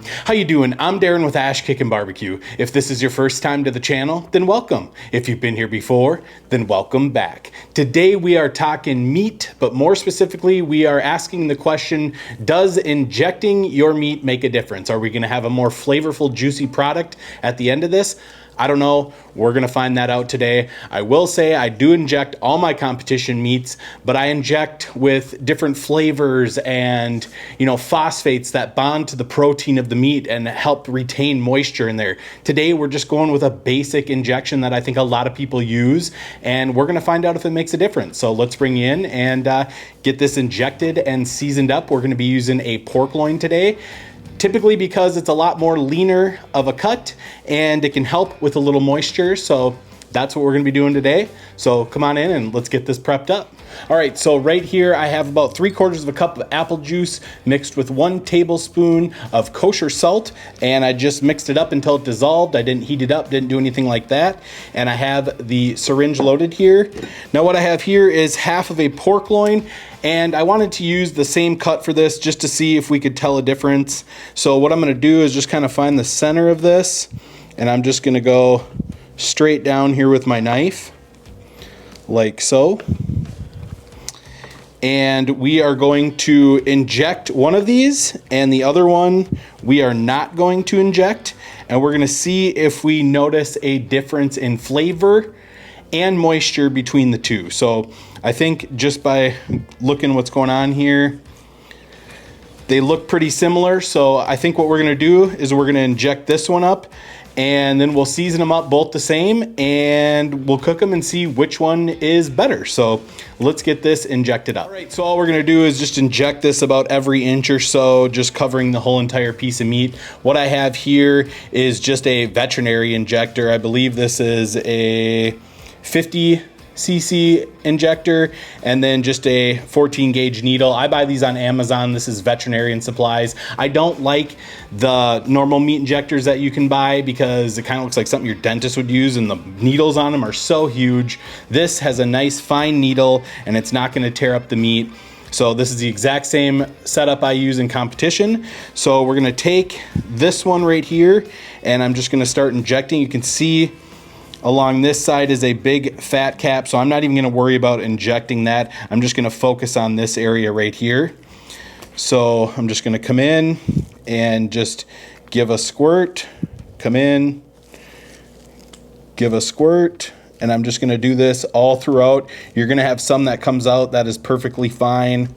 How you doing? I'm Darren with Kickin BBQ. If this is your first time to the channel, then welcome. If you've been here before, then welcome back. Today we are talking meat, but more specifically, we are asking the question, does injecting your meat make a difference? Are we gonna have a more flavorful, juicy product at the end of this? I don't know. We're gonna find that out today. I will say I do inject all my competition meats, but I inject with different flavors and, phosphates that bond to the protein of the meat and help retain moisture in there. Today, we're just going with a basic injection that I think a lot of people use, and we're gonna find out if it makes a difference. So let's bring you in and get this injected and seasoned up. We're gonna be using a pork loin today. Typically because it's a lot more leaner of a cut and it can help with a little moisture. So that's what we're gonna be doing today. So come on in and let's get this prepped up. All right, so right here I have about 3/4 of a cup of apple juice mixed with 1 tablespoon of kosher salt, and I just mixed it up until it dissolved. I didn't heat it up, didn't do anything like that. And I have the syringe loaded here. Now what I have here is half of a pork loin, and I wanted to use the same cut for this just to see if we could tell a difference. So what I'm gonna do is just kind of find the center of this, and I'm just gonna go straight down here with my knife, like so. And we are going to inject one of these, and the other one we are not going to inject. And we're gonna see if we notice a difference in flavor and moisture between the two. So I think just by looking what's going on here, they look pretty similar. So I think what we're gonna do is we're gonna inject this one up, and then we'll season them up both the same, and we'll cook them and see which one is better. So let's get this injected up. All right, so all we're gonna do is just inject this about every inch or so, just covering the whole entire piece of meat. What I have here is just a veterinary injector. I believe this is a 50cc injector, and then just a 14 gauge needle. I buy these on Amazon. This is veterinarian supplies. I don't like the normal meat injectors that you can buy because it kind of looks like something your dentist would use, and the needles on them are so huge. This has a nice fine needle and it's not going to tear up the meat. So this is the exact same setup I use in competition. So we're going to take this one right here, and I'm just going to start injecting. You can see along this side is a big fat cap, so I'm not even gonna worry about injecting that. I'm just gonna focus on this area right here. So I'm just gonna come in and just give a squirt, come in, give a squirt, and I'm just gonna do this all throughout. You're gonna have some that comes out that is perfectly fine.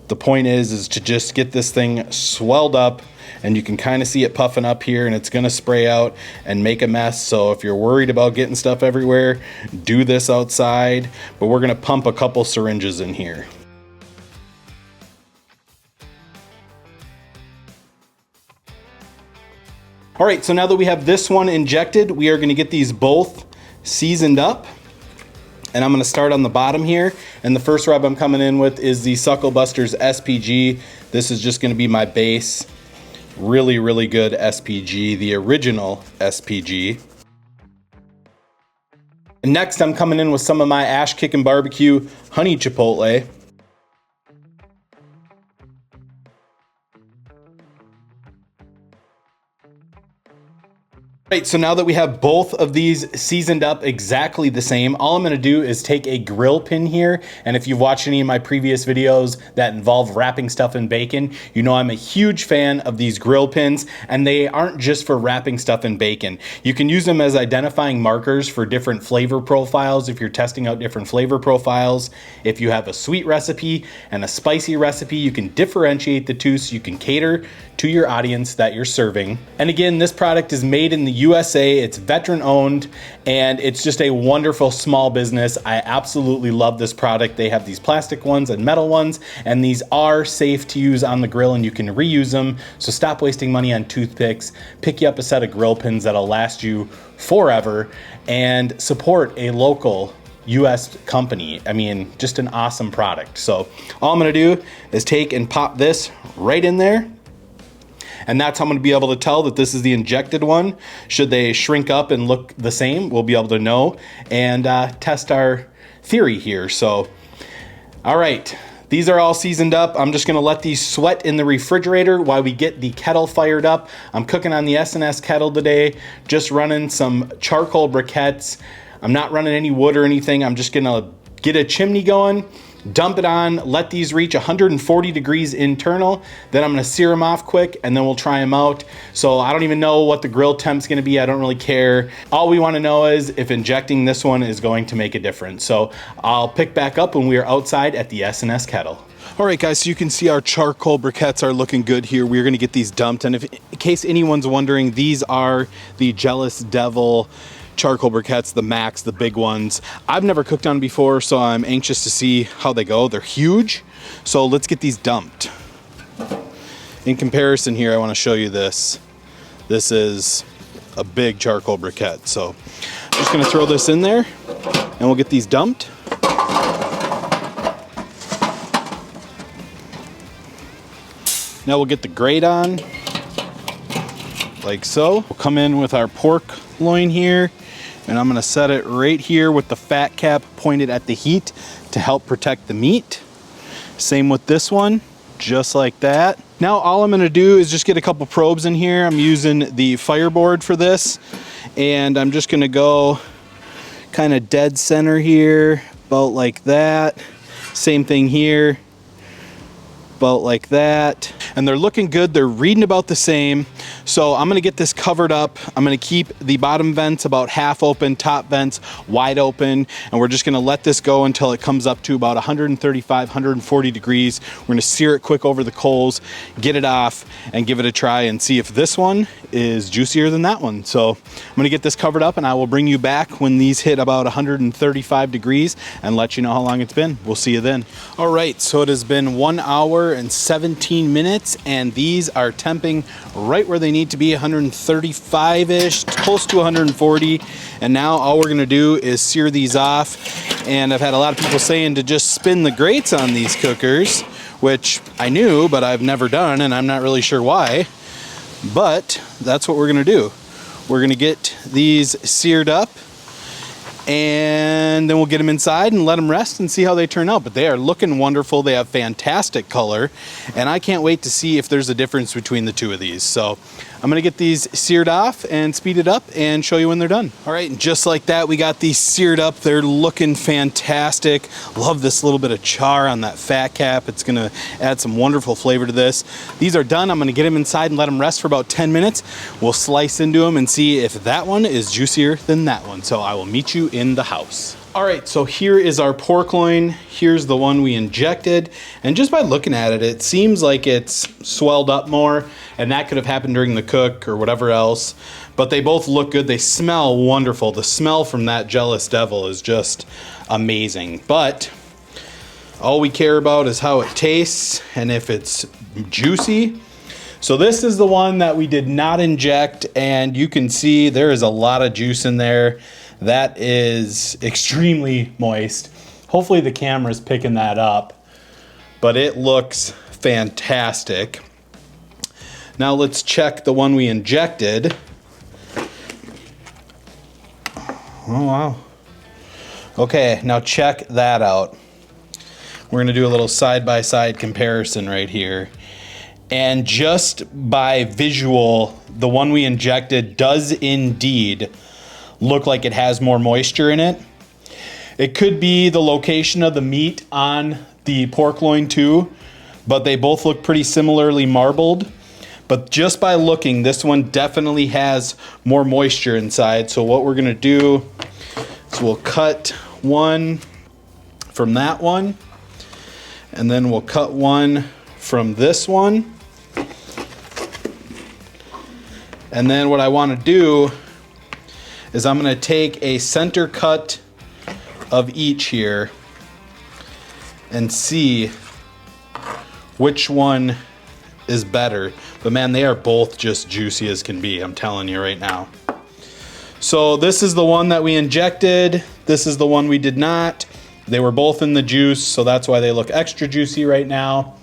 The point is to just get this thing swelled up, and you can kind of see it puffing up here, and it's gonna spray out and make a mess. So if you're worried about getting stuff everywhere, do this outside, but we're gonna pump a couple syringes in here. All right, so now that we have this one injected, we are gonna get these both seasoned up. And I'm gonna start on the bottom here. And the first rub I'm coming in with is the Suckle Busters SPG. This is just gonna be my base. Really, really good SPG, the original SPG. And next I'm coming in with some of my Kickin BBQ honey chipotle. Right, so now that we have both of these seasoned up exactly the same, all I'm gonna do is take a grill pin here, and if you've watched any of my previous videos that involve wrapping stuff in bacon, you know I'm a huge fan of these grill pins, and they aren't just for wrapping stuff in bacon. You can use them as identifying markers for different flavor profiles if you're testing out different flavor profiles. If you have a sweet recipe and a spicy recipe, you can differentiate the two so you can cater to your audience that you're serving. And again, this product is made in the USA, it's veteran owned, and it's just a wonderful small business. I absolutely love this product. They have these plastic ones and metal ones, and these are safe to use on the grill and you can reuse them. So stop wasting money on toothpicks, pick you up a set of grill pins that'll last you forever, and support a local US company. I mean, just an awesome product. So all I'm gonna do is take and pop this right in there. And that's how I'm gonna be able to tell that this is the injected one. Should they shrink up and look the same, we'll be able to know and test our theory here. So, all right, These are all seasoned up. I'm just gonna let these sweat in the refrigerator while we get the kettle fired up. I'm cooking on the S&S kettle today, just running some charcoal briquettes. I'm not running any wood or anything. I'm just gonna get a chimney going, dump it on, let these reach 140 degrees internal. Then I'm gonna sear them off quick and then we'll try them out. So I don't even know what the grill temp's gonna be. I don't really care. All we wanna know is if injecting this one is going to make a difference. So I'll pick back up when we are outside at the S&S kettle. All right, guys, so you can see our charcoal briquettes are looking good here. We're gonna get these dumped. And in case anyone's wondering, these are the Jealous Devil charcoal briquettes, the Max, the big ones. I've never cooked on before, so I'm anxious to see how they go. They're huge, so let's get these dumped. In comparison here, I want to show you this. This is a big charcoal briquette, so I'm just going to throw this in there and we'll get these dumped. Now we'll get the grate on, like so. We'll come in with our pork loin here, and I'm gonna set it right here with the fat cap pointed at the heat to help protect the meat. Same with this one, just like that. Now all I'm gonna do is just get a couple probes in here. I'm using the fireboard for this, and I'm just gonna go kind of dead center here, about like that. Same thing here, about like that. And they're looking good. They're reading about the same. So I'm gonna get this covered up. I'm gonna keep the bottom vents about half open, top vents wide open, and we're just gonna let this go until it comes up to about 135, 140 degrees. We're gonna sear it quick over the coals, get it off, and give it a try and see if this one is juicier than that one. So I'm gonna get this covered up and I will bring you back when these hit about 135 degrees and let you know how long it's been. We'll see you then. All right, so it has been 1 hour and 17 minutes, and these are temping right where they need to be, 135-ish, close to 140. And now all we're gonna do is sear these off. And I've had a lot of people saying to just spin the grates on these cookers, which I knew, but I've never done, and I'm not really sure why. But that's what we're gonna do. We're gonna get these seared up, and then we'll get them inside and let them rest and see how they turn out. But they are looking wonderful. They have fantastic color, and I can't wait to see if there's a difference between the two of these. So I'm gonna get these seared off and speed it up and show you when they're done. All right, and just like that, we got these seared up. They're looking fantastic. Love this little bit of char on that fat cap. It's gonna add some wonderful flavor to this. These are done. I'm gonna get them inside and let them rest for about 10 minutes. We'll slice into them and see if that one is juicier than that one. So I will meet you in the house. All right, so here is our pork loin. Here's the one we injected. And just by looking at it, it seems like it's swelled up more, and that could have happened during the cook or whatever else. But they both look good. They smell wonderful. The smell from that Jealous Devil is just amazing. But all we care about is how it tastes and if it's juicy. So this is the one that we did not inject, and you can see there is a lot of juice in there. That is extremely moist. Hopefully the camera's picking that up, but it looks fantastic. Now let's check the one we injected. Oh, wow. Okay, now check that out. We're gonna do a little side-by-side comparison right here. And just by visual, the one we injected does indeed look like it has more moisture in it. It could be the location of the meat on the pork loin too, but they both look pretty similarly marbled. But just by looking, this one definitely has more moisture inside. So what we're gonna do is we'll cut one from that one, and then we'll cut one from this one. And then what I wanna do is I'm gonna take a center cut of each here and see which one is better. But man, they are both just juicy as can be, I'm telling you right now. So this is the one that we injected. This is the one we did not. They were both in the juice, so that's why they look extra juicy right now.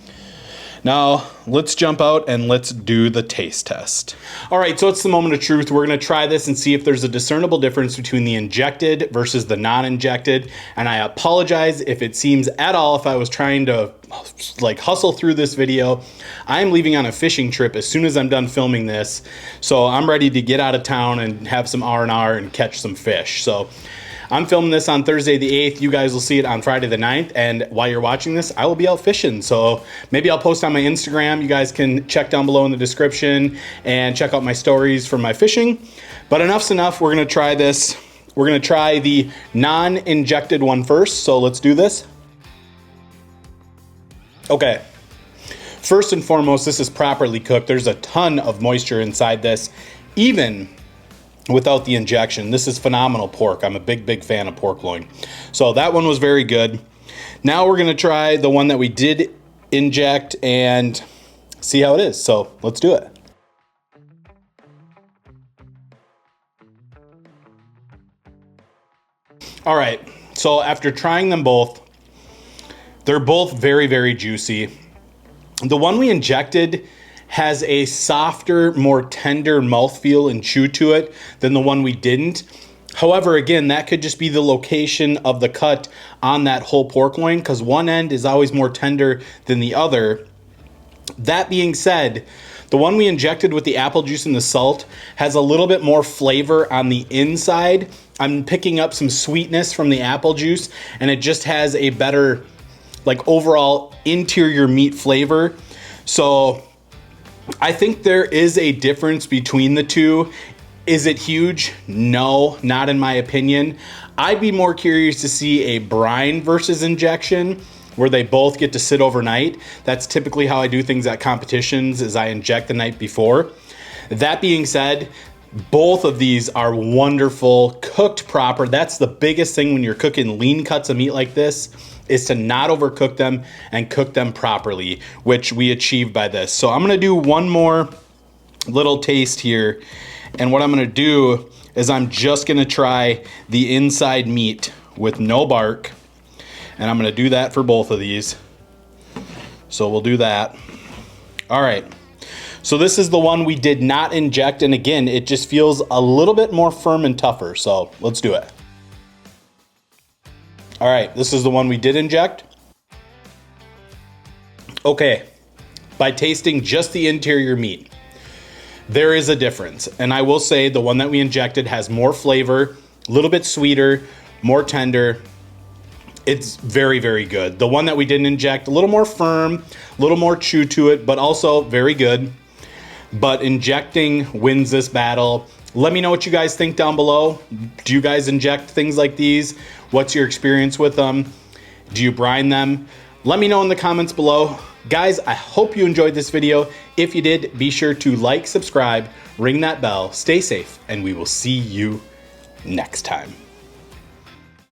Now let's jump out and let's do the taste test. All right, so it's the moment of truth. We're gonna try this and see if there's a discernible difference between the injected versus the non-injected. And I apologize if it seems at all if I was trying to like hustle through this video. I'm leaving on a fishing trip as soon as I'm done filming this. So I'm ready to get out of town and have some R&R and catch some fish. So I'm filming this on Thursday the 8th. You guys will see it on Friday the 9th. And while you're watching this, I will be out fishing. So maybe I'll post on my Instagram. You guys can check down below in the description and check out my stories from my fishing. But enough's enough. We're going to try this. We're going to try the non-injected one first. So let's do this. Okay. First and foremost, this is properly cooked. There's a ton of moisture inside this, even without the injection. This is phenomenal pork. I'm a big fan of pork loin. So that one was very good. Now we're gonna try the one that we did inject and see how it is. So let's do it. All right, so after trying them both, they're both very juicy. The one we injected has a softer, more tender mouthfeel and chew to it than the one we didn't. However, again, that could just be the location of the cut on that whole pork loin, because one end is always more tender than the other. That being said, the one we injected with the apple juice and the salt has a little bit more flavor on the inside. I'm picking up some sweetness from the apple juice, and it just has a better, like, overall interior meat flavor. So I think there is a difference between the two. Is it huge? No, not in my opinion. I'd be more curious to see a brine versus injection where they both get to sit overnight. That's typically how I do things at competitions, is I inject the night before. That being said, both of these are wonderful, cooked proper. That's the biggest thing when you're cooking lean cuts of meat like this, is to not overcook them and cook them properly, which we achieved by this. So I'm gonna do one more little taste here. And what I'm gonna do is I'm just gonna try the inside meat with no bark. And I'm gonna do that for both of these. So we'll do that. All right. So this is the one we did not inject. And again, it just feels a little bit more firm and tougher. So let's do it. All right, this is the one we did inject. Okay, by tasting just the interior meat, there is a difference. And I will say the one that we injected has more flavor, a little bit sweeter, more tender. It's very good. The one that we didn't inject, a little more firm, a little more chew to it, but also very good. But injecting wins this battle. Let me know what you guys think down below. Do you guys inject things like these? What's your experience with them? Do you brine them? Let me know in the comments below. Guys, I hope you enjoyed this video. If you did, be sure to like, subscribe, ring that bell, stay safe, and we will see you next time.